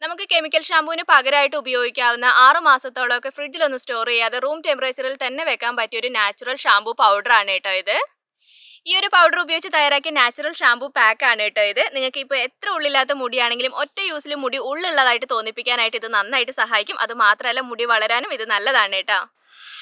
നമുക്ക് കെമിക്കൽ ഷാമ്പൂവിന് പകരമായിട്ട് ഉപയോഗിക്കാവുന്ന 6 മാസത്തോളമൊക്കെ ഫ്രിഡ്ജിലൊന്നും സ്റ്റോർ ചെയ്യാതെ റൂം ടെമ്പറേച്ചറിൽ തന്നെ വെക്കാൻ പറ്റിയ ഒരു നാച്ചുറൽ ഷാമ്പൂ പൗഡറാണ് കേട്ടോ ഇത്. ഈ ഒരു പൗഡർ ഉപയോഗിച്ച് തയ്യാറാക്കിയ നാച്ചുറൽ ഷാമ്പൂ പാക്ക് ആണ് കേട്ടോ ഇത്. നിങ്ങൾക്ക് ഇപ്പോൾ എത്ര ഉള്ളില്ലാത്ത മുടിയാണെങ്കിലും ഒറ്റ യൂസിൽ മുടി ഉള്ളുള്ളതായിട്ട് തോന്നിപ്പിക്കാനായിട്ട് ഇത് നന്നായിട്ട് സഹായിക്കും. അത് മാത്രമല്ല മുടി വളരാനും ഇത് നല്ലതാണ് കേട്ടോ.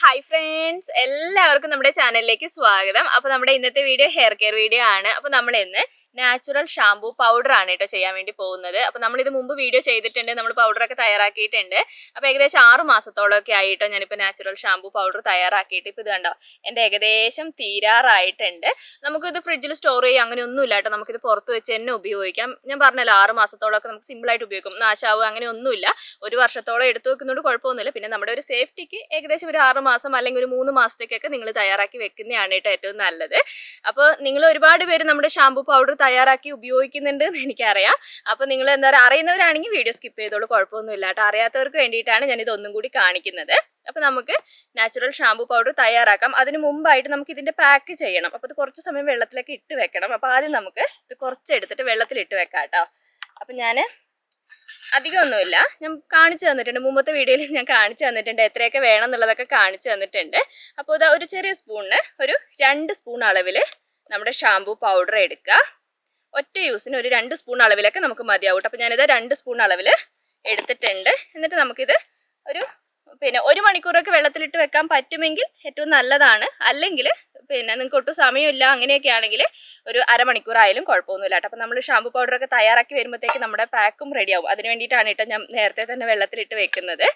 ഹായ് ഫ്രണ്ട്സ്, എല്ലാവർക്കും നമ്മുടെ ചാനലിലേക്ക് സ്വാഗതം. അപ്പോൾ നമ്മുടെ ഇന്നത്തെ വീഡിയോ ഹെയർ കെയർ വീഡിയോ ആണ്. അപ്പോൾ നമ്മൾ ഇന്ന് നാച്ചുറൽ ഷാമ്പൂ പൗഡർ ആണ് കേട്ടോ ചെയ്യാൻ വേണ്ടി പോകുന്നത്. അപ്പോൾ നമ്മൾ ഇത് മുമ്പ് വീഡിയോ ചെയ്തിട്ടുണ്ട്, നമ്മൾ പൗഡറൊക്കെ തയ്യാറാക്കിയിട്ടുണ്ട്. അപ്പോൾ ഏകദേശം 6 മാസത്തോളമൊക്കെ ആയിട്ടോ ഞാനിപ്പോൾ നാച്ചുറൽ ഷാമ്പൂ പൗഡർ തയ്യാറാക്കിയിട്ട്. ഇപ്പോൾ ഇത് കണ്ടോ, എൻ്റെ ഏകദേശം തീരാറായിട്ടുണ്ട്. നമുക്കിത് ഫ്രിഡ്ജിൽ സ്റ്റോർ ചെയ്യാം അങ്ങനെയൊന്നുമില്ല കേട്ടോ. നമുക്കിത് പുറത്ത് വെച്ച് തന്നെ ഉപയോഗിക്കാം. ഞാൻ പറഞ്ഞല്ലോ 6 മാസത്തോളമൊക്കെ നമുക്ക് സിമ്പിളായിട്ട് ഉപയോഗിക്കും, നാശാവുക അങ്ങനെയൊന്നുമില്ല. ഒരു വർഷത്തോളം എടുത്തു വെക്കുന്നതുകൊണ്ട് കുഴപ്പമൊന്നുമില്ല. പിന്നെ നമ്മുടെ ഒരു സേഫ്റ്റിക്ക് ഏകദേശം ഒരു 6 മാസം അല്ലെങ്കിൽ ഒരു 3 മാസത്തേക്കൊക്കെ നിങ്ങൾ തയ്യാറാക്കി വെക്കുന്നതാണ് കേട്ടോ ഏറ്റവും നല്ലത്. അപ്പോൾ നിങ്ങൾ ഒരുപാട് പേര് നമ്മുടെ ഷാമ്പൂ പൗഡർ തയ്യാറാക്കി ഉപയോഗിക്കുന്നുണ്ട് എന്ന് എനിക്കറിയാം. അപ്പോൾ നിങ്ങൾ എന്താ പറയുക, അറിയുന്നവരാണെങ്കിൽ വീഡിയോ സ്കിപ്പ് ചെയ്തോളൂ, കുഴപ്പമൊന്നുമില്ല കേട്ടോ. അറിയാത്തവർക്ക് വേണ്ടിയിട്ടാണ് ഞാനിത് ഒന്നും കൂടി കാണിക്കുന്നത്. അപ്പോൾ നമുക്ക് നാച്ചുറൽ ഷാമ്പൂ പൗഡർ തയ്യാറാക്കാം. അതിന് മുമ്പായിട്ട് നമുക്ക് ഇതിൻ്റെ പാക്ക് ചെയ്യണം. അപ്പോൾ ഇത് കുറച്ച് സമയം വെള്ളത്തിലേക്ക് ഇട്ട് വെക്കണം. അപ്പോൾ ആദ്യം നമുക്ക് ഇത് കുറച്ചെടുത്തിട്ട് വെള്ളത്തിലിട്ട് വെക്കാം കേട്ടോ. അപ്പം ഞാൻ അധികമൊന്നുമില്ല, ഞാൻ കാണിച്ചു തന്നിട്ടുണ്ട്, മുമ്പത്തെ വീഡിയോയിൽ ഞാൻ കാണിച്ചു തന്നിട്ടുണ്ട് എത്രയൊക്കെ വേണം എന്നുള്ളതൊക്കെ കാണിച്ചു തന്നിട്ടുണ്ട്. അപ്പോൾ ഇതാ ഒരു ചെറിയ സ്പൂണിന് ഒരു 2 സ്പൂൺ അളവിൽ നമ്മുടെ ഷാമ്പൂ പൗഡർ എടുക്കുക. ഒറ്റ യൂസിന് ഒരു 2 സ്പൂൺ അളവിലൊക്കെ നമുക്ക് മതിയാവും. അപ്പോൾ ഞാനിത് 2 സ്പൂൺ അളവിൽ എടുത്തിട്ടുണ്ട്. എന്നിട്ട് നമുക്കിത് ഒരു 1 മണിക്കൂറൊക്കെ വെള്ളത്തിലിട്ട് വെക്കാൻ പറ്റുമെങ്കിൽ ഏറ്റവും നല്ലതാണ്. അല്ലെങ്കിൽ നിങ്ങൾക്ക് ഒട്ടും സമയമില്ല അങ്ങനെയൊക്കെ ആണെങ്കിൽ ഒരു അരമണിക്കൂറായാലും കുഴപ്പമൊന്നുമില്ല കേട്ടോ. അപ്പോൾ നമ്മൾ ഷാമ്പൂ പൗഡറൊക്കെ തയ്യാറാക്കി വരുമ്പോഴത്തേക്ക് നമ്മുടെ പാക്കും റെഡിയാവും. അതിന് വേണ്ടിയിട്ടാണ് കേട്ടോ ഞാൻ നേരത്തെ തന്നെ വെള്ളത്തിലിട്ട് വെക്കുന്നത്.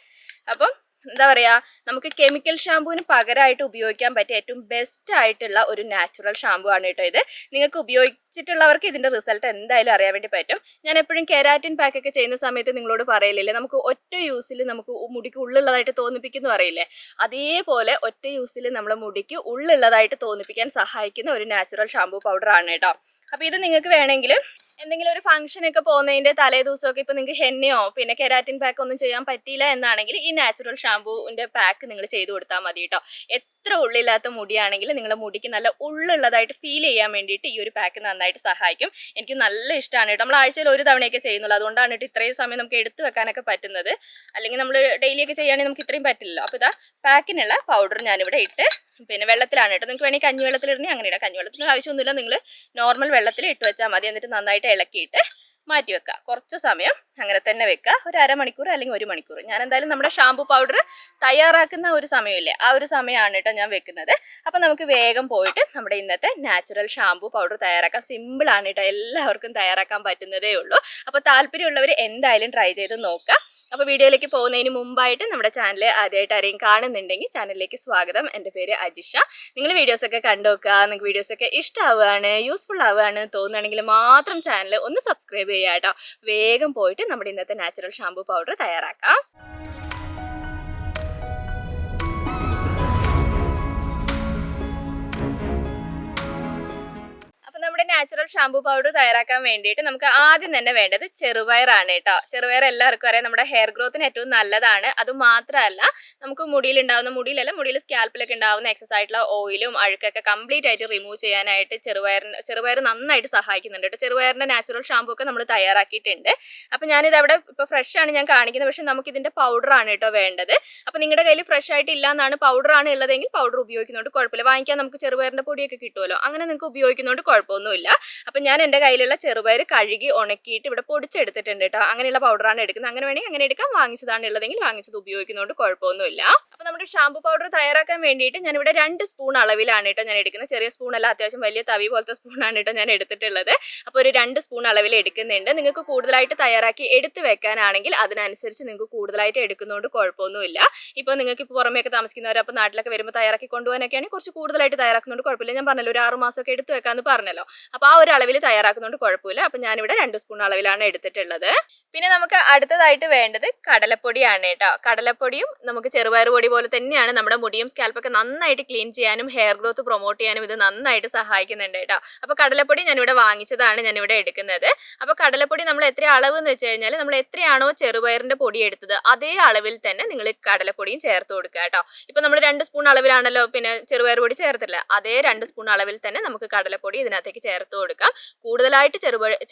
അപ്പം എന്താ പറയുക, നമുക്ക് കെമിക്കൽ ഷാമ്പൂവിന് പകരമായിട്ട് ഉപയോഗിക്കാൻ പറ്റിയ ഏറ്റവും ബെസ്റ്റ് ആയിട്ടുള്ള ഒരു നാച്ചുറൽ ഷാമ്പൂ ആണ് കേട്ടോ ഇത്. നിങ്ങൾക്ക് ഉപയോഗിച്ചിട്ടുള്ളവർക്ക് ഇതിൻ്റെ റിസൾട്ട് എന്തായാലും അറിയാൻ വേണ്ടി പറ്റും. ഞാൻ എപ്പോഴും കെരാറ്റിൻ പാക്കൊക്കെ ചെയ്യുന്ന സമയത്ത് നിങ്ങളോട് പറയില്ലേ, നമുക്ക് ഒറ്റ യൂസിൽ നമുക്ക് മുടിക്ക് ഉള്ളുള്ളതായിട്ട് തോന്നിപ്പിക്കുന്നു പറയില്ലേ, അതേപോലെ ഒറ്റ യൂസിൽ നമ്മുടെ മുടിക്ക് ഉള്ളുള്ളതായിട്ട് തോന്നിപ്പിക്കാൻ സഹായിക്കുന്ന ഒരു നാച്ചുറൽ ഷാമ്പൂ പൗഡർ ആണ് കേട്ടോ. അപ്പോൾ ഇത് നിങ്ങൾക്ക് വേണമെങ്കിൽ എന്തെങ്കിലും ഒരു ഫംഗ്ഷനൊക്കെ പോകുന്നതിൻ്റെ തലേ ദിവസമൊക്കെ ഇപ്പോൾ നിങ്ങൾക്ക് ഹെന്നയോ കെരാറ്റിൻ പാക്ക് ഒന്നും ചെയ്യാൻ പറ്റിയില്ല എന്നാണെങ്കിൽ ഈ നാച്ചുറൽ ഷാമ്പൂവിൻ്റെ പാക്ക് നിങ്ങൾ ചെയ്ത് കൊടുത്താൽ മതി കേട്ടോ. എത്ര ഉള്ളില്ലാത്ത മുടിയാണെങ്കിൽ നിങ്ങളുടെ മുടിക്ക് നല്ല ഉള്ളുള്ളതായിട്ട് ഫീൽ ചെയ്യാൻ വേണ്ടിയിട്ട് ഈ ഒരു പാക്ക് നന്നായിട്ട് സഹായിക്കും. എനിക്ക് നല്ല ഇഷ്ടമാണ് കേട്ടോ. നമ്മൾ ആഴ്ചയിൽ ഒരു തവണയൊക്കെ ചെയ്യുന്നുള്ളൂ, അതുകൊണ്ടാണ് കേട്ടോ ഇത്രയും സമയം നമുക്ക് എടുത്തു വെക്കാനൊക്കെ പറ്റുന്നത്. അല്ലെങ്കിൽ നമ്മൾ ഡെയിലിയൊക്കെ ചെയ്യുകയാണെങ്കിൽ നമുക്ക് ഇത്രയും പറ്റില്ലല്ലോ. അപ്പോൾ ഇതാ പാക്കിനുള്ള പൗഡർ ഞാനിവിടെ ഇട്ട് വെള്ളത്തിലാണ് കേട്ടോ. നിങ്ങൾക്ക് വേണമെങ്കിൽ കഞ്ഞിവെള്ളത്തിലിടണമെങ്കിൽ അങ്ങനെ ഇടാം. കഞ്ഞിവെള്ളത്തിന് ആവശ്യമൊന്നുമില്ല, നിങ്ങൾ നോർമൽ വെള്ളത്തിൽ ഇട്ട് വെച്ചാൽ മതി. എന്നിട്ട് നന്നായിട്ട് ഇളക്കിയിട്ട് മാറ്റി വെക്കുക. കുറച്ച് സമയം അങ്ങനെ തന്നെ വെക്കുക, ഒരു അരമണിക്കൂർ അല്ലെങ്കിൽ 1 മണിക്കൂർ. ഞാൻ എന്തായാലും നമ്മുടെ ഷാമ്പൂ പൗഡർ തയ്യാറാക്കുന്ന ഒരു സമയമില്ലേ, ആ ഒരു സമയമാണ് കേട്ടോ ഞാൻ വെക്കുന്നത്. അപ്പം നമുക്ക് വേഗം പോയിട്ട് നമ്മുടെ ഇന്നത്തെ നാച്ചുറൽ ഷാമ്പൂ പൗഡർ തയ്യാറാക്കാം. സിമ്പിളാണ് കേട്ടോ, എല്ലാവർക്കും തയ്യാറാക്കാൻ പറ്റുന്നതേ ഉള്ളൂ. അപ്പോൾ താല്പര്യമുള്ളവർ എന്തായാലും ട്രൈ ചെയ്ത് നോക്കുക. അപ്പോൾ വീഡിയോയിലേക്ക് പോകുന്നതിന് മുമ്പായിട്ട് നമ്മുടെ ചാനൽ ആദ്യമായിട്ട് ആരെയും കാണുന്നുണ്ടെങ്കിൽ ചാനലിലേക്ക് സ്വാഗതം. എൻ്റെ പേര് അജിഷ. നിങ്ങൾ വീഡിയോസൊക്കെ കണ്ടു നോക്കുക. നിങ്ങൾക്ക് വീഡിയോസൊക്കെ ഇഷ്ടമാവുകയാണ്, യൂസ്ഫുൾ ആവുകയാണ് തോന്നുകയാണെങ്കിൽ മാത്രം ചാനൽ ഒന്ന് സബ്സ്ക്രൈബ് ചെയ്യുക കേട്ടോ. വേഗം പോയിട്ട് നമ്മുടെ ഇന്നത്തെ നാച്ചുറൽ ഷാമ്പൂ പൗഡർ തയ്യാറാക്കാം. നമ്മുടെ നാച്ചുറൽ ഷാമ്പൂ പൗഡർ തയ്യാറാക്കാൻ വേണ്ടിയിട്ട് നമുക്ക് ആദ്യം തന്നെ വേണ്ടത് ചെറുപയറാണ് കേട്ടോ. ചെറുപയർ എല്ലാവർക്കും അറിയാം, നമ്മുടെ ഹെയർ ഗ്രോത്തിന് ഏറ്റവും നല്ലതാണ്. അതുമാത്രമല്ല നമുക്ക് മുടിയിൽ സ്കാൽപ്പിലൊക്കെ ഉണ്ടാവുന്ന എക്സസ് ആയിട്ടുള്ള ഓയിലും അഴുക്കൊക്കെ കംപ്ലീറ്റ് ആയിട്ട് റിമൂവ് ചെയ്യാനായിട്ട് ചെറുപയർ നന്നായിട്ട് സഹായിക്കുന്നുണ്ട് കേട്ടോ. ചെറുപയറിൻ്റെ നാച്ചുറൽ ഷാമ്പൂ ഒക്കെ നമ്മൾ തയ്യാറാക്കിയിട്ടുണ്ട്. അപ്പോൾ ഞാനിത് അവിടെ ഇപ്പോൾ ഫ്രഷ് ആണ് ഞാൻ കാണിക്കുന്നത്, പക്ഷേ നമുക്ക് ഇതിൻ്റെ പൗഡറാണ് കേട്ടോ വേണ്ടത്. അപ്പോൾ നിങ്ങളുടെ കയ്യിൽ ഫ്രഷ് ആയിട്ട് ഇല്ല എന്നാണ്, പൗഡറാണ് ഉള്ളതെങ്കിൽ പൗഡർ ഉപയോഗിക്കുന്നതുകൊണ്ട് കുഴപ്പമില്ല. വാങ്ങിക്കാൻ നമുക്ക് ചെറുപയറിൻ്റെ പൊടിയൊക്കെ കിട്ടുമല്ലോ, അങ്ങനെ നിങ്ങൾക്ക് ഉപയോഗിക്കുന്നതുകൊണ്ട് കുഴപ്പമൊന്നുമില്ല. അപ്പം ഞാൻ എൻ്റെ കയ്യിലുള്ള ചെറുപയർ കഴുകി ഉണക്കിയിട്ട് ഇവിടെ പൊടിച്ചെടുത്തിട്ടുണ്ട് കേട്ടോ. അങ്ങനെയുള്ള പൗഡറാണ് എടുക്കുന്നത്. അങ്ങനെ വേണമെങ്കിൽ അങ്ങനെ എടുക്കാം, വാങ്ങിച്ചതാണ് ഉള്ളതെങ്കിൽ വാങ്ങിച്ചത് ഉപയോഗിക്കുന്നതുകൊണ്ട് കുഴപ്പമൊന്നുമില്ല. അപ്പോൾ നമ്മുടെ ഷാമ്പൂ പൗഡർ തയ്യാറാക്കാൻ വേണ്ടിയിട്ട് ഞാനിവിടെ 2 സ്പൂൺ അളവിലാണ് കേട്ടോ ഞാൻ എടുക്കുന്നത്. ചെറിയ സ്പൂണല്ല, അത്യാവശ്യം വലിയ തവി പോലത്തെ സ്പൂണാണ് കേട്ടോ ഞാൻ എടുത്തിട്ടുള്ളത്. അപ്പോൾ ഒരു 2 സ്പൂൺ അളവിൽ എടുക്കുന്നുണ്ട്. നിങ്ങൾക്ക് കൂടുതലായിട്ട് തയ്യാറാക്കി എടുത്ത് വെക്കാനാണെങ്കിൽ അതിനനുസരിച്ച് നിങ്ങൾക്ക് കൂടുതലായിട്ട് എടുക്കുന്നതുകൊണ്ട് കുഴപ്പമൊന്നുമില്ല. ഇപ്പോൾ നിങ്ങൾക്ക് ഇപ്പോൾ പുറമേയൊക്കെ താമസിക്കുന്നവർ അപ്പോൾ നാട്ടിലൊക്കെ വരുമ്പോൾ തയ്യാറാക്കി കൊണ്ടുപോകാനൊക്കെയാണെങ്കിൽ കുറച്ച് കൂടുതലായിട്ട് തയ്യാറാക്കുന്നതുകൊണ്ട് കുഴപ്പമില്ല. ഞാൻ പറഞ്ഞല്ലോ ഒരു 6 മാസമൊക്കെ എടുത്ത് വെക്കാമെന്ന് പറഞ്ഞല്ലോ. അപ്പോൾ ആ ഒരു അളവിൽ തയ്യാറാക്കുന്നതുകൊണ്ട് കുഴപ്പമില്ല. അപ്പോൾ ഞാനിവിടെ 2 സ്പൂൺ അളവിലാണ് എടുത്തിട്ടുള്ളത്. പിന്നെ നമുക്ക് അടുത്തതായിട്ട് വേണ്ടത് കടലപ്പൊടിയാണ് കേട്ടോ. കടലപ്പൊടിയും നമുക്ക് ചെറുപയർ പൊടി പോലെ തന്നെയാണ് നമ്മുടെ മുടിയും സ്കാൽപ്പൊക്കെ നന്നായിട്ട് ക്ലീൻ ചെയ്യാനും ഹെയർ ഗ്രോത്ത് പ്രൊമോട്ട് ചെയ്യാനും ഇത് നന്നായിട്ട് സഹായിക്കുന്നുണ്ട് കേട്ടോ. അപ്പോൾ കടലപ്പൊടി ഞാനിവിടെ വാങ്ങിച്ചതാണ് ഞാനിവിടെ എടുക്കുന്നത്. അപ്പോൾ കടലപ്പൊടി നമ്മൾ എത്ര അളവ് എന്ന് വെച്ച് കഴിഞ്ഞാൽ നമ്മൾ എത്രയാണോ ചെറുപയറിൻ്റെ പൊടി എടുത്തത് അതേ അളവിൽ തന്നെ നിങ്ങൾ കടലപ്പൊടിയും ചേർത്ത് കൊടുക്കുക കേട്ടോ. ഇപ്പോൾ നമ്മൾ 2 സ്പൂൺ അളവിലാണല്ലോ ചെറുപയർ പൊടി ചേർത്തില്ല, അതേ 2 സ്പൂൺ അളവിൽ തന്നെ നമുക്ക് കടലപ്പൊടി ഇതിനകത്തേക്ക് ഇതിനകത്തേക്ക് ചേർത്ത് കൊടുക്കാം. കൂടുതലായിട്ട്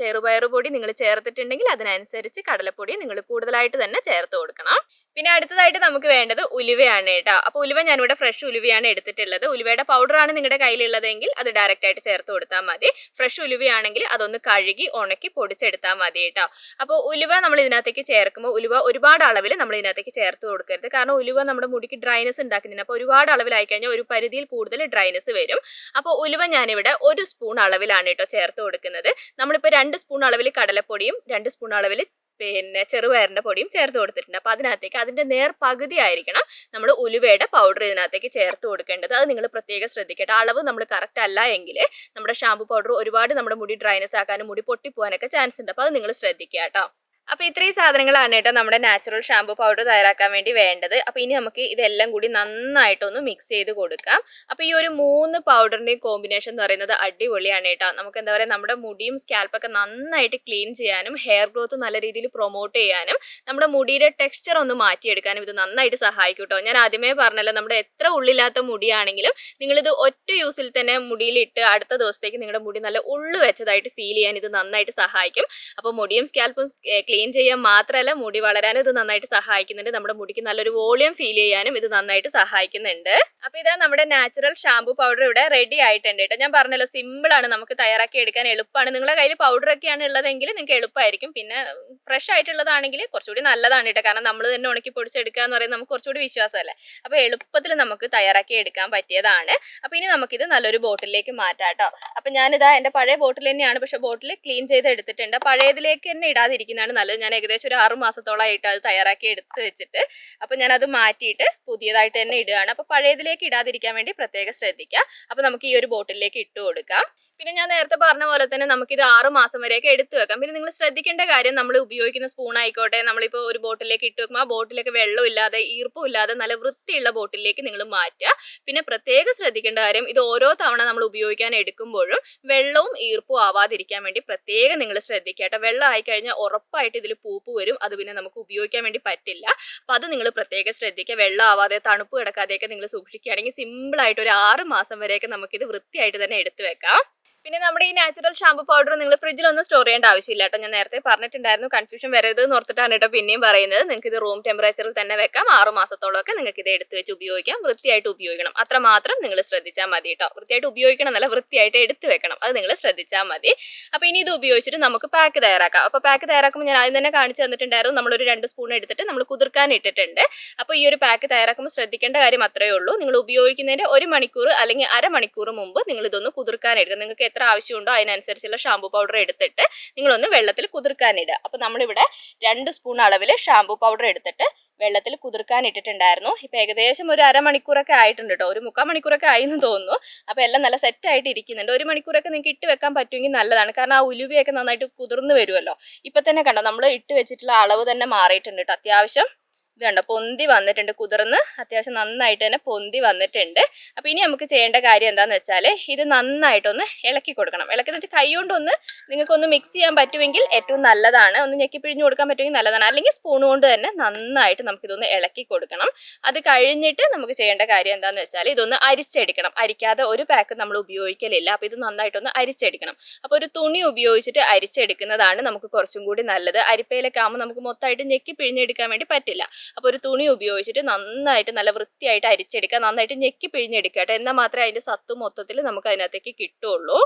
ചെറുപയർ പൊടി നിങ്ങൾ ചേർത്തിട്ടുണ്ടെങ്കിൽ അതിനനുസരിച്ച് കടലപ്പൊടി നിങ്ങൾ കൂടുതലായിട്ട് തന്നെ ചേർത്ത് കൊടുക്കണം. പിന്നെ അടുത്തതായിട്ട് നമുക്ക് വേണ്ടത് ഉലുവയാണ് കേട്ടോ. അപ്പോൾ ഉലുവ ഞാനിവിടെ ഫ്രഷ് ഉലുവയാണ് എടുത്തിട്ടുള്ളത്. ഉലുവയുടെ പൗഡറാണ് നിങ്ങളുടെ കയ്യിലുള്ളതെങ്കിൽ അത് ഡയറക്റ്റ് ആയിട്ട് ചേർത്ത് കൊടുത്താൽ മതി. ഫ്രഷ് ഉലുവയാണെങ്കിൽ അതൊന്ന് കഴുകി ഉണക്കി പൊടിച്ചെടുത്താൽ മതി കേട്ടോ. അപ്പോൾ ഉലുവ നമ്മൾ ഇതിനകത്തേക്ക് ചേർക്കുമ്പോൾ ഉലുവ ഒരുപാട് അളവിൽ നമ്മൾ ഇതിനകത്തേക്ക് ചേർത്ത് കൊടുക്കരുത്. കാരണം ഉലുവ നമ്മുടെ മുടിക്ക് ഡ്രൈനെസ് ഉണ്ടാക്കുന്നുണ്ട്. അപ്പോൾ ഒരുപാട് അളവിലായി കഴിഞ്ഞാൽ ഒരു പരിധിയിൽ കൂടുതൽ ഡ്രൈനെസ് വരും. അപ്പോൾ ഉലുവ ഞാനിവിടെ 1 സ്പൂൺ അളവിലാണ് കേട്ടോ ചേർത്ത് കൊടുക്കുന്നത്. നമ്മളിപ്പോൾ 2 സ്പൂൺ അളവിൽ കടലപ്പൊടിയും 2 സ്പൂൺ അളവിൽ പിന്നെ ചെറുപയറിന്റെ പൊടിയും ചേർത്ത് കൊടുത്തിട്ടുണ്ട്. അപ്പോൾ അതിനകത്തേക്ക് അതിന്റെ നേർ പകുതി ആയിരിക്കണം നമ്മൾ ഉലുവയുടെ പൗഡർ ഇതിനകത്തേക്ക് ചേർത്ത് കൊടുക്കേണ്ടത്. അത് നിങ്ങൾ പ്രത്യേകം ശ്രദ്ധിക്കട്ടെ. അളവ് നമ്മൾ കറക്റ്റ് അല്ല എങ്കിൽ നമ്മുടെ ഷാമ്പു പൗഡർ ഒരുപാട് നമ്മുടെ മുടി ഡ്രൈനെസ് ആക്കാനും മുടി പൊട്ടിപ്പോകാനൊക്കെ ചാൻസ് ഉണ്ട്. അപ്പോൾ അത് നിങ്ങൾ ശ്രദ്ധിക്കുക കേട്ടോ. അപ്പോൾ ഇത്രയും സാധനങ്ങളാണ് കേട്ടോ നമ്മുടെ നാച്ചുറൽ ഷാമ്പു പൗഡർ തയ്യാറാക്കാൻ വേണ്ടി വേണ്ടത്. അപ്പോൾ ഇനി നമുക്ക് ഇതെല്ലാം കൂടി നന്നായിട്ടൊന്ന് മിക്സ് ചെയ്ത് കൊടുക്കാം. അപ്പോൾ ഈ ഒരു 3 പൗഡറിൻ്റെയും കോമ്പിനേഷൻ എന്ന് പറയുന്നത് അടിപൊളിയാണ് കേട്ടോ. നമുക്ക് എന്താ പറയുക, നമ്മുടെ മുടിയും സ്കാൽപ്പൊക്കെ നന്നായിട്ട് ക്ലീൻ ചെയ്യാനും ഹെയർ ഗ്രോത്ത് നല്ല രീതിയിൽ പ്രൊമോട്ട് ചെയ്യാനും നമ്മുടെ മുടിയുടെ ടെക്സ്ചർ ഒന്ന് മാറ്റിയെടുക്കാനും ഇത് നന്നായിട്ട് സഹായിക്കും കേട്ടോ. ഞാൻ ആദ്യമേ പറഞ്ഞല്ലോ, നമ്മുടെ എത്ര ഉള്ളില്ലാത്ത മുടിയാണെങ്കിലും നിങ്ങളിത് ഒറ്റ യൂസിൽ തന്നെ മുടിയിലിട്ട് അടുത്ത ദിവസത്തേക്ക് നിങ്ങളുടെ മുടി നല്ല ഉള്ളു വെച്ചതായിട്ട് ഫീൽ ചെയ്യാൻ ഇത് നന്നായിട്ട് സഹായിക്കും. അപ്പോൾ മുടിയും സ്കാൽപ്പും ക്ലീൻ ചെയ്യാൻ മാത്രമല്ല മുടി വളരാനും ഇത് നന്നായിട്ട് സഹായിക്കുന്നുണ്ട്. നമ്മുടെ മുടിക്ക് നല്ലൊരു വോളിയം ഫീൽ ചെയ്യാനും ഇത് നന്നായിട്ട് സഹായിക്കുന്നുണ്ട്. അപ്പോൾ ഇതാ നമ്മുടെ നാച്ചുറൽ ഷാമ്പു പൗഡർ ഇവിടെ റെഡി ആയിട്ടുണ്ട് കേട്ടോ. ഞാൻ പറഞ്ഞല്ലോ, സിമ്പിൾ ആണ്, നമുക്ക് തയ്യാറാക്കി എടുക്കാൻ എളുപ്പമാണ്. നിങ്ങളുടെ കയ്യിൽ പൗഡർ ഒക്കെയാണ് ഉള്ളതെങ്കിൽ നിങ്ങൾക്ക് എളുപ്പമായിരിക്കും. പിന്നെ ഫ്രഷ് ആയിട്ടുള്ളതാണെങ്കിൽ കുറച്ചുകൂടി നല്ലതാണ് കേട്ടോ. കാരണം നമ്മൾ തന്നെ ഉണക്കി പൊടിച്ചെടുക്കുക എന്ന് പറയുന്നത് നമുക്ക് കുറച്ചുകൂടി വിശ്വാസമല്ലേ. അപ്പോൾ എളുപ്പത്തിൽ നമുക്ക് തയ്യാറാക്കി എടുക്കാൻ പറ്റിയതാണ്. അപ്പോൾ ഇനി നമുക്കിത് നല്ലൊരു ബോട്ടിലേക്ക് മാറ്റാം കേട്ടോ. അപ്പോൾ ഞാനിതാ എൻ്റെ പഴയ ബോട്ടിൽ തന്നെയാണ്, പക്ഷേ ബോട്ടിൽ ക്ലീൻ ചെയ്ത് എടുത്തിട്ടുണ്ട്. പഴയതിലേക്ക് തന്നെ ഇടാതിരിക്കുന്നതാണ് നല്ലത്. ഞാൻ ഏകദേശം ഒരു 6 മാസത്തോളമായിട്ട് അത് തയ്യാറാക്കി എടുത്ത് വെച്ചിട്ട് അപ്പോൾ ഞാനത് മാറ്റിയിട്ട് പുതിയതായിട്ട് തന്നെ ഇടുകയാണ്. അപ്പോൾ പഴയതിലേക്ക് ഇടാതിരിക്കാൻ വേണ്ടി പ്രത്യേകം ശ്രദ്ധിക്കുക. അപ്പോൾ നമുക്ക് ഈ ഒരു ബോട്ടിലേക്ക് ഇട്ട് കൊടുക്കാം. പിന്നെ ഞാൻ നേരത്തെ പറഞ്ഞ പോലെ തന്നെ നമുക്കിത് 6 മാസം വരെയൊക്കെ എടുത്തു വെക്കാം. പിന്നെ നിങ്ങൾ ശ്രദ്ധിക്കേണ്ട കാര്യം, നമ്മൾ ഉപയോഗിക്കുന്ന സ്പൂൺ ആയിക്കോട്ടെ, നമ്മളിപ്പോൾ ഒരു ബോട്ടിലേക്ക് ഇട്ട് വെക്കുമ്പോൾ ആ ബോട്ടിലേക്ക് വെള്ളം ഇല്ലാതെ ഈർപ്പം ഇല്ലാതെ നല്ല വൃത്തിയുള്ള ബോട്ടിലേക്ക് നിങ്ങൾ മാറ്റുക. പിന്നെ പ്രത്യേകം ശ്രദ്ധിക്കേണ്ട കാര്യം, ഇത് ഓരോ തവണ നമ്മൾ ഉപയോഗിക്കാൻ എടുക്കുമ്പോഴും വെള്ളവും ഈർപ്പവും ആവാതിരിക്കാൻ വേണ്ടി പ്രത്യേകം നിങ്ങൾ ശ്രദ്ധിക്കുക കേട്ടോ. വെള്ളം ആയിക്കഴിഞ്ഞാൽ ഉറപ്പായിട്ട് ഇതിൽ പൂപ്പ് വരും. അത് പിന്നെ നമുക്ക് ഉപയോഗിക്കാൻ വേണ്ടി പറ്റില്ല. അപ്പോൾ അത് നിങ്ങൾ പ്രത്യേകം ശ്രദ്ധിക്കുക. വെള്ളം ആവാതെ തണുപ്പ് കിടക്കാതെയൊക്കെ നിങ്ങൾ സൂക്ഷിക്കുകയാണെങ്കിൽ സിമ്പിളായിട്ട് ഒരു 6 മാസം വരെയൊക്കെ നമുക്കിത് വൃത്തിയായിട്ട് തന്നെ എടുത്തു വെക്കാം. പിന്നെ നമ്മുടെ ഈ നാച്ചുറൽ ഷാമ്പു പൗഡർ നിങ്ങൾ ഫ്രിഡ്ജിലൊന്നും സ്റ്റോർ ചെയ്യേണ്ട ആവശ്യമില്ല കേട്ടോ. ഞാൻ നേരത്തെ പറഞ്ഞിട്ടുണ്ടായിരുന്നു, കൺഫ്യൂഷൻ വരരുത് എന്ന് ഓർത്തിട്ടാണ് കേട്ടോ പിന്നെയും പറയുന്നത്. നിങ്ങൾക്ക് ഇത് റൂം ടെമ്പറേച്ചറിൽ തന്നെ വെക്കാം. 6 മാസത്തോളമൊക്കെ നിങ്ങൾക്ക് ഇത് എടുത്ത് വെച്ച് ഉപയോഗിക്കാം. വൃത്തിയായിട്ട് ഉപയോഗിക്കണം, അത്ര മാത്രം നിങ്ങൾ ശ്രദ്ധിച്ചാൽ മതി കേട്ടോ. വൃത്തിയായിട്ട് ഉപയോഗിക്കണം എന്നല്ല, വൃത്തിയായിട്ട് എടുത്ത് വെക്കണം, അത് നിങ്ങൾ ശ്രദ്ധിച്ചാൽ മതി. അപ്പോൾ ഇനി ഇത് ഉപയോഗിച്ചിട്ട് നമുക്ക് പാക്ക് തയ്യാറാക്കാം. അപ്പോൾ പാക്ക് തയ്യാറാക്കുമ്പോൾ ഞാൻ ആദ്യം തന്നെ കാണിച്ചു തന്നിട്ടുണ്ടായിരുന്നു. നമ്മളൊരു 2 സ്പൂൺ എടുത്തിട്ട് നമ്മൾ കുതിർക്കാൻ ഇട്ടിട്ടുണ്ട്. അപ്പോൾ ഈ ഒരു പാക്ക് തയ്യാറാക്കുമ്പോൾ ശ്രദ്ധിക്കേണ്ട കാര്യം അത്രയേ ഉള്ളൂ. നിങ്ങൾ ഉപയോഗിക്കുന്നതിൻ്റെ 1 മണിക്കൂർ അല്ലെങ്കിൽ അരമണിക്കൂർ മുമ്പ് നിങ്ങൾ ഇതൊന്ന് കുതിർക്കാൻ എടുക്കുക. നിങ്ങൾക്ക് എത്ര ആവശ്യമുണ്ടോ അതിനനുസരിച്ചുള്ള ഷാമ്പു പൗഡർ എടുത്തിട്ട് നിങ്ങളൊന്ന് വെള്ളത്തിൽ കുതിർക്കാനിടുക. അപ്പോൾ നമ്മളിവിടെ 2 സ്പൂൺ അളവിൽ ഷാമ്പു പൗഡർ എടുത്തിട്ട് വെള്ളത്തിൽ കുതിർക്കാൻ ഇട്ടിട്ടുണ്ടായിരുന്നു. ഇപ്പം ഏകദേശം ഒരു അരമണിക്കൂറൊക്കെ ആയിട്ടുണ്ട് കേട്ടോ. ഒരു 3/4 മണിക്കൂറൊക്കെ ആയെന്ന് തോന്നുന്നു. അപ്പോൾ എല്ലാം നല്ല സെറ്റായിട്ട് ഇരിക്കുന്നുണ്ട്. 1 മണിക്കൂറൊക്കെ നിങ്ങൾക്ക് ഇട്ട് വെക്കാൻ പറ്റുമെങ്കിൽ നല്ലതാണ്. കാരണം ആ ഉലുവയൊക്കെ നന്നായിട്ട് കുതിർന്ന് വരുമല്ലോ. ഇപ്പം തന്നെ കണ്ടോ, നമ്മൾ ഇട്ട് വെച്ചിട്ടുള്ള അളവ് തന്നെ മാറിയിട്ടുണ്ട് കേട്ടോ. അത്യാവശ്യം ഇത് കണ്ടോ പൊന്തി വന്നിട്ടുണ്ട്, കുതിർന്ന് അത്യാവശ്യം നന്നായിട്ട് തന്നെ പൊന്തി വന്നിട്ടുണ്ട്. അപ്പോൾ ഇനി നമുക്ക് ചെയ്യേണ്ട കാര്യം എന്താണെന്ന് വെച്ചാൽ ഇത് നന്നായിട്ടൊന്ന് ഇളക്കി കൊടുക്കണം. ഇളക്കി വെച്ചാൽ കൈ കൊണ്ടൊന്ന് നിങ്ങൾക്കൊന്ന് മിക്സ് ചെയ്യാൻ പറ്റുമെങ്കിൽ ഏറ്റവും നല്ലതാണ്. ഒന്ന് ഞെക്കി പിഴിഞ്ഞ് കൊടുക്കാൻ പറ്റുമെങ്കിൽ നല്ലതാണ്. അല്ലെങ്കിൽ സ്പൂൺ കൊണ്ട് തന്നെ നന്നായിട്ട് നമുക്കിതൊന്ന് ഇളക്കി കൊടുക്കണം. അത് കഴിഞ്ഞിട്ട് നമുക്ക് ചെയ്യേണ്ട കാര്യം എന്താണെന്ന് വെച്ചാൽ ഇതൊന്ന് അരിച്ചെടുക്കണം. അരിക്കാതെ ഒരു പാക്ക് നമ്മൾ ഉപയോഗിക്കലില്ല. അപ്പോൾ ഇത് നന്നായിട്ടൊന്ന് അരിച്ചെടുക്കണം. അപ്പോൾ ഒരു തുണി ഉപയോഗിച്ചിട്ട് അരിച്ചെടുക്കുന്നതാണ് നമുക്ക് കുറച്ചും കൂടി നല്ലത്. അരിപ്പയിലൊക്കെ ആകുമ്പോൾ നമുക്ക് മൊത്തമായിട്ട് ഞെക്കി പിഴിഞ്ഞെടുക്കാൻ വേണ്ടി പറ്റില്ല. അപ്പോൾ ഒരു തുണി ഉപയോഗിച്ചിട്ട് നന്നായിട്ട് നല്ല വൃത്തിയായിട്ട് അരിച്ചെടുക്കുക, നന്നായിട്ട് ഞെക്കി പിഴിഞ്ഞെടുക്കുക കേട്ടോ. എന്നാൽ മാത്രമേ അതിൻ്റെ സത്ത് മൊത്തത്തിൽ നമുക്ക് അതിനകത്തേക്ക് കിട്ടുള്ളൂ.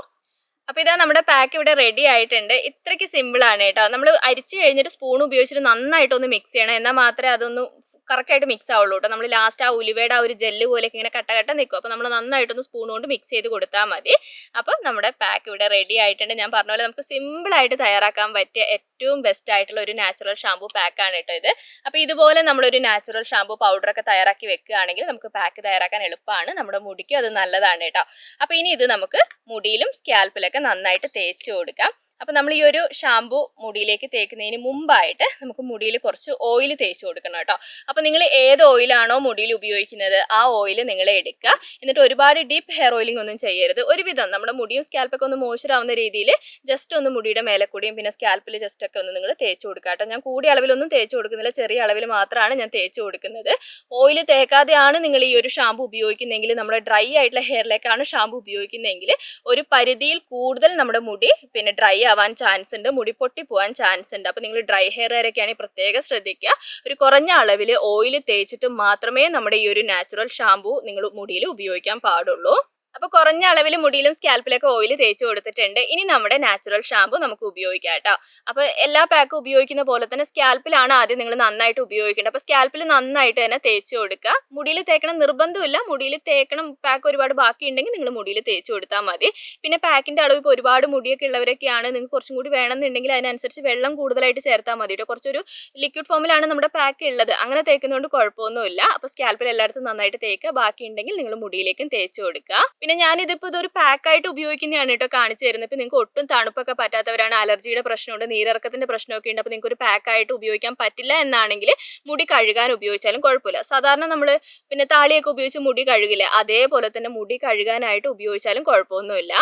അപ്പോൾ ഇതാ നമ്മുടെ പാക്ക് ഇവിടെ റെഡി ആയിട്ടുണ്ട്. ഇത്രയ്ക്ക് സിമ്പിളാണ് കേട്ടോ. നമ്മൾ അരിച്ച് കഴിഞ്ഞിട്ട് സ്പൂൺ ഉപയോഗിച്ചിട്ട് നന്നായിട്ടൊന്ന് മിക്സ് ചെയ്യണം. എന്നാൽ മാത്രമേ അതൊന്ന് കറക്റ്റായിട്ട് മിക്സ് ആവുള്ളൂ കേട്ടോ. നമ്മൾ ലാസ്റ്റ് ആ ഉലുവയുടെ ആ ഒരു ജെല്ല് പോലെയൊക്കെ ഇങ്ങനെ കട്ട നിൽക്കും. അപ്പോൾ നമ്മൾ നന്നായിട്ടൊന്ന് സ്പൂൺ കൊണ്ട് മിക്സ് ചെയ്ത് കൊടുത്താൽ മതി. അപ്പോൾ നമ്മുടെ പാക്ക് ഇവിടെ റെഡി ആയിട്ടുണ്ട്. ഞാൻ പറഞ്ഞ പോലെ നമുക്ക് സിമ്പിളായിട്ട് തയ്യാറാക്കാൻ പറ്റിയ ഏറ്റവും ബെസ്റ്റ് ആയിട്ടുള്ള ഒരു നാച്ചുറൽ ഷാമ്പു പാക്കാണ് കേട്ടോ ഇത്. അപ്പോൾ ഇതുപോലെ നമ്മളൊരു നാച്ചുറൽ ഷാമ്പു പൗഡറൊക്കെ തയ്യാറാക്കി വെക്കുകയാണെങ്കിൽ നമുക്ക് പാക്ക് തയ്യാറാക്കാൻ എളുപ്പമാണ്. നമ്മുടെ മുടിക്കും അത് നല്ലതാണ് കേട്ടോ. അപ്പോൾ ഇനി ഇത് നമുക്ക് മുടിയിലും സ്കാൽപ്പിലൊക്കെ നന്നായിട്ട് തേച്ച് കൊടുക്കാം. അപ്പോൾ നമ്മൾ ഈ ഒരു ഷാമ്പു മുടിയിലേക്ക് തേക്കുന്നതിന് മുമ്പായിട്ട് നമുക്ക് മുടിയിൽ കുറച്ച് ഓയിൽ തേച്ച് കൊടുക്കണം കേട്ടോ. അപ്പോൾ നിങ്ങൾ ഏത് ഓയിലാണോ മുടിയിൽ ഉപയോഗിക്കുന്നത് ആ ഓയിൽ നിങ്ങൾ എടുക്കുക. എന്നിട്ട് ഒരുപാട് ഡീപ്പ് ഹെയർ ഓയിലിംഗ് ഒന്നും ചെയ്യരുത്. ഒരുവിധം നമ്മുടെ മുടിയും സ്കാൽപ്പൊക്കെ ഒന്ന് മോയ്സ്ചർ ആവുന്ന രീതിയിൽ ജസ്റ്റ് ഒന്ന് മുടിയുടെ മേലെക്കൂടിയും പിന്നെ സ്കാൽപ്പിൽ ജസ്റ്റ് ഒക്കെ ഒന്ന് നിങ്ങൾ തേച്ച് കൊടുക്കുക കേട്ടോ. ഞാൻ കൂടിയ അളവിലൊന്നും തേച്ച് കൊടുക്കുന്നില്ല, ചെറിയ അളവിൽ മാത്രമാണ് ഞാൻ തേച്ച് കൊടുക്കുന്നത്. ഓയിൽ തേക്കാതെയാണ് നിങ്ങൾ ഈ ഒരു ഷാമ്പു ഉപയോഗിക്കുന്നതെങ്കിൽ, നമ്മുടെ ഡ്രൈ ആയിട്ടുള്ള ഹെയറിലേക്കാണ് ഷാമ്പു ഉപയോഗിക്കുന്നതെങ്കിൽ ഒരു പരിധിയിൽ കൂടുതൽ നമ്മുടെ മുടി പിന്നെ ഡ്രൈ ആവാൻ ചാൻസ് ഉണ്ട്, മുടി പൊട്ടി പോകാൻ ചാൻസ് ഉണ്ട്. അപ്പോൾ നിങ്ങൾ ഡ്രൈ ഹെയർ ആണെങ്കിൽ പ്രത്യേകം ശ്രദ്ധിക്കുക. ഒരു കുറഞ്ഞ അളവിൽ ഓയിൽ തേച്ചിട്ട് മാത്രമേ നമ്മുടെ ഈ ഒരു നാച്ചുറൽ ഷാമ്പു നിങ്ങൾ മുടിയിൽ ഉപയോഗിക്കാൻ പാടുള്ളൂ. അപ്പോൾ കുറഞ്ഞ അളവിൽ മുടിയിലും സ്കാൽപ്പിലൊക്കെ ഓയിൽ തേച്ച് കൊടുത്തിട്ടുണ്ട്. ഇനി നമ്മുടെ നാച്ചുറൽ ഷാമ്പു നമുക്ക് ഉപയോഗിക്കാം കേട്ടോ. അപ്പോൾ എല്ലാ പാക്കും ഉപയോഗിക്കുന്ന പോലെ തന്നെ സ്കാൽപ്പിലാണ് ആദ്യം നിങ്ങൾ നന്നായിട്ട് ഉപയോഗിക്കേണ്ടത്. അപ്പോൾ സ്കാൽപ്പിൽ നന്നായിട്ട് തന്നെ തേച്ച് കൊടുക്കുക. മുടിയിൽ തേക്കണം നിർബന്ധമില്ല, മുടിയിൽ തേക്കണം പാക്ക് ഒരുപാട് ബാക്കി ഉണ്ടെങ്കിൽ നിങ്ങൾ മുടിയിൽ തേച്ച് കൊടുത്താൽ മതി. പിന്നെ പാക്കിൻ്റെ അളവ് ഇപ്പോൾ ഒരുപാട് മുടിയൊക്കെ ഉള്ളവരൊക്കെയാണ്, നിങ്ങൾക്ക് കുറച്ചും കൂടി വേണമെന്നുണ്ടെങ്കിൽ അതിനനുസരിച്ച് വെള്ളം കൂടുതലായിട്ട് ചേർത്താൽ മതി കേട്ടോ. കുറച്ചൊരു ലിക്വിഡ് ഫോമിലാണ് നമ്മുടെ പാക്ക് ഉള്ളത്, അങ്ങനെ തേക്കുന്നതുകൊണ്ട് കുഴപ്പമൊന്നുമില്ല. അപ്പോൾ സ്കാൽപ്പിൽ എല്ലായിടത്തും നന്നായിട്ട് തേക്കുക, ബാക്കി ഉണ്ടെങ്കിൽ നിങ്ങൾ മുടിയിലേക്കും തേച്ച് കൊടുക്കുക. പിന്നെ ഞാനിതിപ്പോൾ ഇതൊരു പാക്കായിട്ട് ഉപയോഗിക്കുന്നതാണ് കേട്ടോ കാണിച്ചു തരുന്നത്. ഇപ്പോൾ നിങ്ങൾക്ക് ഒട്ടും തണുപ്പൊക്കെ പറ്റാത്തവരാണ്, അലർജിയുടെ പ്രശ്നമുണ്ട്, നീരിറക്കത്തിന്റെ പ്രശ്നമൊക്കെ ഉണ്ട്, അപ്പോൾ നിങ്ങൾക്ക് ഒരു പാക്കായിട്ട് ഉപയോഗിക്കാൻ പറ്റില്ല എന്നാണെങ്കിൽ മുടി കഴുകാൻ ഉപയോഗിച്ചാലും കുഴപ്പമില്ല. സാധാരണ നമ്മൾ പിന്നെ താളിയൊക്കെ ഉപയോഗിച്ച് മുടി കഴുകില്ല, അതേപോലെ തന്നെ മുടി കഴുകാനായിട്ട് ഉപയോഗിച്ചാലും കുഴപ്പമൊന്നുമില്ല.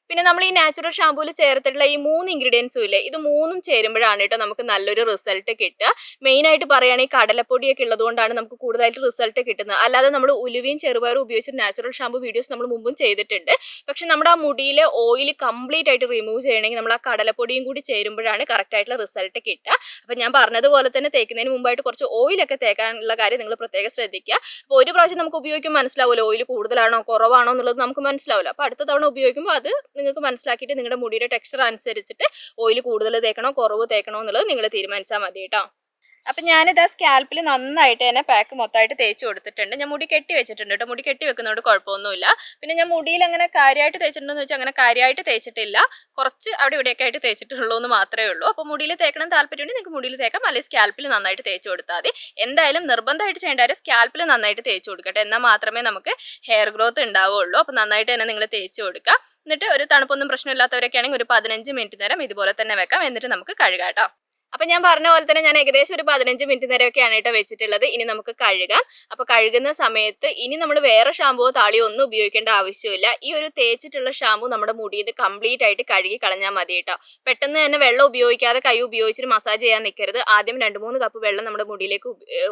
പിന്നെ നമ്മൾ ഈ നാച്ചുറൽ ഷാമ്പൂവിൽ ചേർത്തിട്ടുള്ള ഈ 3 ഇൻഗ്രീഡിയൻസും ഇല്ലേ, ഇത് 3ഉം ചേരുമ്പോഴാണ് കേട്ടോ നമുക്ക് നല്ലൊരു റിസൾട്ട് കിട്ടുക. മെയിനായിട്ട് പറയുകയാണെങ്കിൽ കടലപ്പൊടിയൊക്കെ ഉള്ളതുകൊണ്ടാണ് നമുക്ക് കൂടുതലായിട്ട് റിസൾട്ട് കിട്ടുന്നത്. അല്ലാതെ നമ്മൾ ഉലുവയും ചെറുപയറും ഉപയോഗിച്ച് നാച്ചുറൽ ഷാമ്പൂ വീഡിയോസ് നമ്മൾ മുമ്പും ചെയ്തിട്ടുണ്ട്. പക്ഷെ നമ്മുടെ ആ മുടിയിലെ ഓയിൽ കംപ്ലീറ്റ് ആയിട്ട് റിമൂവ് ചെയ്യണമെങ്കിൽ നമ്മൾ ആ കടലപ്പൊടിയും കൂടി ചേരുമ്പോഴാണ് കറക്റ്റ് ആയിട്ടുള്ള റിസൾട്ട് കിട്ടുക. അപ്പം ഞാൻ പറഞ്ഞതുപോലെ തന്നെ തേക്കുന്നതിന് മുമ്പായിട്ട് കുറച്ച് ഓയിലൊക്കെ തേക്കാനുള്ള കാര്യം നിങ്ങൾ പ്രത്യേകം ശ്രദ്ധിക്കുക. അപ്പോൾ ഒരു പ്രാവശ്യം നമുക്ക് ഉപയോഗിക്കുമ്പോൾ മനസ്സിലാവില്ല ഓയിൽ കൂടുതലാണോ കുറവാണോ എന്നുള്ളത് നമുക്ക് മനസ്സിലാവില്ല. അപ്പോൾ അടുത്ത തവണ ഉപയോഗിക്കുമ്പോൾ അത് നിങ്ങൾക്ക് മനസ്സിലാക്കിയിട്ട് നിങ്ങളുടെ മുടിയുടെ ടെക്സ്ചർ അനുസരിച്ചിട്ട് ഓയിൽ കൂടുതൽ തേക്കണോ കുറവ് തേക്കണോ എന്നുള്ളത് നിങ്ങൾ തീരുമാനിച്ചാൽ മതി കേട്ടോ. അപ്പം ഞാനിത് ആ സ്കാൽപ്പിൽ നന്നായിട്ട് തന്നെ പാക്ക് മൊത്തമായിട്ട് തേച്ച് കൊടുത്തിട്ടുണ്ട്. ഞാൻ മുടി കെട്ടി വെച്ചിട്ടുണ്ട് കേട്ടോ, മുടി കെട്ടി വെക്കുന്നതുകൊണ്ട് കുഴപ്പമൊന്നുമില്ല. പിന്നെ ഞാൻ മുടിയിൽ അങ്ങനെ കാര്യമായിട്ട് തേച്ചിട്ടുണ്ടെന്ന് വെച്ചാൽ അങ്ങനെ കാര്യമായിട്ട് തേച്ചിട്ടില്ല, കുറച്ച് അവിടെ ഇവിടെയൊക്കെ ആയിട്ട് തേച്ചിട്ടുള്ളൂ എന്ന് മാത്രമേ ഉള്ളൂ. അപ്പോൾ മുടിയിൽ തേക്കണം താല്പര്യമുണ്ടെങ്കിൽ നിങ്ങൾക്ക് മുടിയിൽ തേക്കാം, അല്ലെങ്കിൽ സ്കാൽപ്പിൽ നന്നായിട്ട് തേച്ച് കൊടുത്താൽ മതി. എന്തായാലും നിർബന്ധമായിട്ട് ചെയ്യേണ്ട കാര്യം സ്കാൽപ്പിൽ നന്നായിട്ട് തേച്ച് കൊടുക്കട്ടെ, എന്നാൽ മാത്രമേ നമുക്ക് ഹെയർ ഗ്രോത്ത് ഉണ്ടാവുകയുള്ളൂ. അപ്പോൾ നന്നായിട്ട് തന്നെ നിങ്ങൾ തേച്ച് കൊടുക്കുക. എന്നിട്ട് ഒരു തണുപ്പൊന്നും പ്രശ്നമില്ലാത്തവരൊക്കെ ആണെങ്കിൽ ഒരു 15 മിനിറ്റ് നേരം ഇതുപോലെ തന്നെ വെക്കാം, എന്നിട്ട് നമുക്ക് കഴുകാം കേട്ടോ. അപ്പം ഞാൻ പറഞ്ഞ പോലെ തന്നെ ഞാൻ ഏകദേശം ഒരു 15 മിനിറ്റ് നേരമൊക്കെയാണ് കേട്ടോ വെച്ചിട്ടുള്ളത്. ഇനി നമുക്ക് കഴുകാം. അപ്പോൾ കഴുകുന്ന സമയത്ത് ഇനി നമ്മൾ വേറെ ഷാമ്പുവോ താളിയോ ഒന്നും ഉപയോഗിക്കേണ്ട ആവശ്യമില്ല. ഈ ഒരു തേച്ചിട്ടുള്ള ഷാമ്പു നമ്മുടെ മുടിയിൽ കംപ്ലീറ്റ് ആയിട്ട് കഴുകി കളഞ്ഞാൽ മതി കേട്ടോ. പെട്ടെന്ന് തന്നെ വെള്ളം ഉപയോഗിക്കാതെ കൈ ഉപയോഗിച്ചിട്ട് മസാജ് ചെയ്യാൻ നിൽക്കരുത്. ആദ്യം 2-3 കപ്പ് വെള്ളം നമ്മുടെ മുടിയിലേക്ക്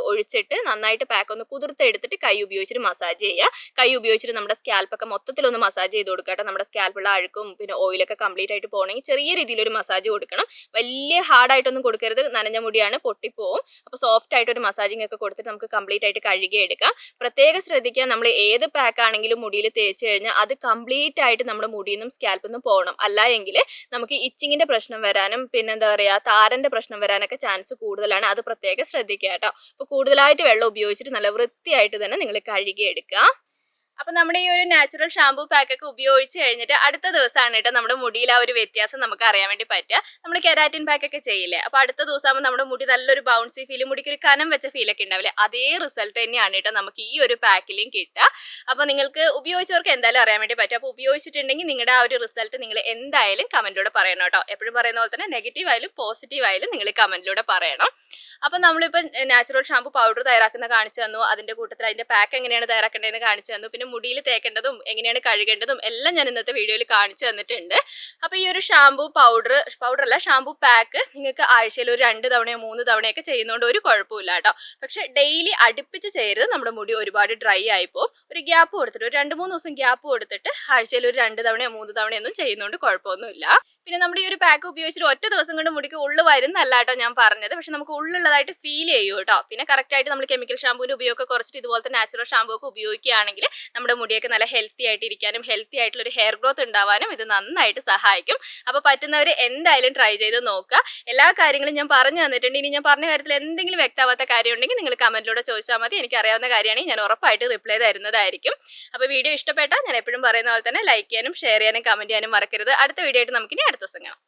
ഒഴിച്ചിട്ട് നന്നായിട്ട് പാക്ക് ഒന്ന് കുതിർത്തെടുത്തിട്ട് കൈ ഉപയോഗിച്ചിട്ട് മസാജ് ചെയ്യുക. കൈ ഉപയോഗിച്ചിട്ട് നമ്മുടെ സ്കാൽപ്പൊക്കെ മൊത്തത്തിലൊന്ന് മസാജ് ചെയ്ത് കൊടുക്കുക കേട്ടോ. നമ്മുടെ സ്കാൽപ്പുള്ള അഴുക്കും പിന്നെ ഓയിലൊക്കെ കംപ്ലീറ്റ് ആയിട്ട് പോകണമെങ്കിൽ ചെറിയ രീതിയിലൊരു മസാജ് കൊടുക്കണം. വലിയ ഹാർഡായിട്ടൊന്നും കൊടുക്കരുത്, നനഞ്ഞ മുടിയാണ് പൊട്ടിപ്പോവും. അപ്പോൾ സോഫ്റ്റ് ആയിട്ട് ഒരു മസാജിങ് ഒക്കെ കൊടുത്തിട്ട് നമുക്ക് കംപ്ലീറ്റ് ആയിട്ട് കഴുകി എടുക്കാം. പ്രത്യേകം ശ്രദ്ധിക്കുക, നമ്മൾ ഏത് പാക്ക് ആണെങ്കിലും മുടിയിൽ തേച്ച് കഴിഞ്ഞാൽ അത് കംപ്ലീറ്റ് ആയിട്ട് നമ്മുടെ മുടിയിൽ നിന്നും സ്കാൽപ്പിൽ നിന്നും പോകണം. അല്ല എങ്കിൽ നമുക്ക് ഇച്ചിങ്ങിന്റെ പ്രശ്നം വരാനും പിന്നെ എന്താ പറയുക താരന്റെ പ്രശ്നം വരാനൊക്കെ ചാൻസ് കൂടുതലാണ്. അത് പ്രത്യേകം ശ്രദ്ധിക്കുക കേട്ടോ. അപ്പോൾ കൂടുതലായിട്ട് വെള്ളം ഉപയോഗിച്ചിട്ട് നല്ല വൃത്തിയായിട്ട് തന്നെ നിങ്ങൾ കഴുകി എടുക്കുക. അപ്പം നമ്മുടെ ഈ ഒരു നാച്ചുറൽ ഷാമ്പൂ പാക്കൊക്കെ ഉപയോഗിച്ച് കഴിഞ്ഞിട്ട് അടുത്ത ദിവസമാണ് കേട്ടോ നമ്മുടെ മുടിയിൽ ആ ഒരു വ്യത്യാസം നമുക്ക് അറിയാൻ വേണ്ടി പറ്റുക. നമ്മൾ കെരാറ്റിൻ പാക്കൊക്കെ ചെയ്യില്ലേ, അപ്പോൾ അടുത്ത ദിവസമാകുമ്പോൾ നമ്മുടെ മുടി നല്ലൊരു ബൗൺസി ഫീൽ, മുടിക്ക് ഒരു കനം വെച്ച ഫീലൊക്കെ ഉണ്ടാവില്ലേ, അതേ റിസൾട്ട് തന്നെയാണ് കേട്ടോ നമുക്ക് ഈ ഒരു പാക്കിലും കിട്ടുക. അപ്പോൾ നിങ്ങൾക്ക് ഉപയോഗിച്ചവർക്ക് എന്തായാലും അറിയാൻ വേണ്ടി പറ്റും. അപ്പോൾ ഉപയോഗിച്ചിട്ടുണ്ടെങ്കിൽ നിങ്ങളുടെ ആ ഒരു റിസൾട്ട് നിങ്ങൾ എന്തായാലും കമൻറ്റിലൂടെ പറയണം കേട്ടോ. എപ്പോഴും പറയുന്ന പോലെ തന്നെ നെഗറ്റീവ് ആയാലും പോസിറ്റീവ് ആയാലും നിങ്ങൾ കമൻറ്റിലൂടെ പറയണം. അപ്പം നമ്മളിപ്പോൾ നാച്ചുറൽ ഷാമ്പൂ പൗഡർ തയ്യാറാക്കുന്ന കാണിച്ചു തന്നു, അതിൻ്റെ കൂട്ടത്തിൽ അതിൻ്റെ പാക്ക് എങ്ങനെയാണ് തയ്യാറാക്കേണ്ടതെന്ന് കാണിച്ചു തന്നു, പിന്നെ മുടിയിൽ തേക്കേണ്ടതും എങ്ങനെയാണ് കഴുകേണ്ടതും എല്ലാം ഞാൻ ഇന്നത്തെ വീഡിയോയിൽ കാണിച്ചു തന്നിട്ടുണ്ട്. അപ്പോൾ ഈ ഒരു ഷാമ്പൂ പൗഡറല്ല ഷാമ്പൂ പാക്ക് നിങ്ങൾക്ക് ആഴ്ചയിൽ ഒരു 2 തവണയോ 3 തവണയൊക്കെ ചെയ്യുന്നതുകൊണ്ട് ഒരു കുഴപ്പമില്ല കേട്ടോ. പക്ഷെ ഡെയിലി അടുപ്പിച്ച് ചെയ്യരുത്, നമ്മുടെ മുടി ഒരുപാട് ഡ്രൈ ആയിപ്പോൾ ഒരു ഗ്യാപ്പ് കൊടുത്തിട്ട് ഒരു 2-3 ദിവസം ഗ്യാപ്പ് കൊടുത്തിട്ട് ആഴ്ചയിൽ ഒരു 2 തവണയോ 3 തവണയൊന്നും ചെയ്യുന്നതുകൊണ്ട് കുഴപ്പമൊന്നുമില്ല. പിന്നെ നമ്മുടെ ഈ ഒരു പാക്ക് ഉപയോഗിച്ചിട്ട് ഒറ്റ ദിവസം കൊണ്ട് മുടിക്ക് ഉള്ളു വരുന്നല്ല കേട്ടോ ഞാൻ പറഞ്ഞത്, പക്ഷെ നമുക്ക് ഉള്ളുള്ളതായിട്ട് ഫീൽ ചെയ്യും കേട്ടോ. പിന്നെ കറക്റ്റായിട്ട് നമ്മൾ കെമിക്കൽ ഷാമ്പൂവിൻ്റെ ഉപയോഗമൊക്കെ കുറച്ചിട്ട് ഇതുപോലത്തെ നാച്ചുറൽ ഷാമ്പൂ ഒക്കെ ഉപയോഗിക്കുകയാണെങ്കിൽ നമ്മുടെ മുടിയൊക്കെ നല്ല ഹെൽത്തി ആയിട്ട് ഇരിക്കാനും ഹെൽത്തി ആയിട്ടുള്ള ഒരു ഹെയർ ഗ്രോത്ത് ഉണ്ടാവാനും ഇത് നന്നായിട്ട് സഹായിക്കും. അപ്പോൾ പറ്റുന്നവർ എന്തായാലും ട്രൈ ചെയ്ത് നോക്കുക. എല്ലാ കാര്യങ്ങളും ഞാൻ പറഞ്ഞു തന്നിട്ടുണ്ട്. ഇനി ഞാൻ പറഞ്ഞ കാര്യത്തിൽ എന്തെങ്കിലും വ്യക്തമാവാത്ത കാര്യം ഉണ്ടെങ്കിൽ നിങ്ങൾ കമൻറ്റിലൂടെ ചോദിച്ചാൽ മതി. എനിക്ക് അറിയാവുന്ന കാര്യമാണെങ്കിൽ ഞാൻ ഉറപ്പായിട്ട് റിപ്ലൈ തരുന്നതായിരിക്കും. അപ്പോൾ വീഡിയോ ഇഷ്ടപ്പെട്ടാൽ ഞാൻ എപ്പോഴും പറയുന്ന പോലെ തന്നെ ലൈക്ക് ചെയ്യാനും ഷെയർ ചെയ്യാനും കമൻറ്റ് ചെയ്യാനും മറക്കരുത്. അടുത്ത വീഡിയോ ആയിട്ട് നമുക്കിനി അടുത്ത ദിവസം കാണാം.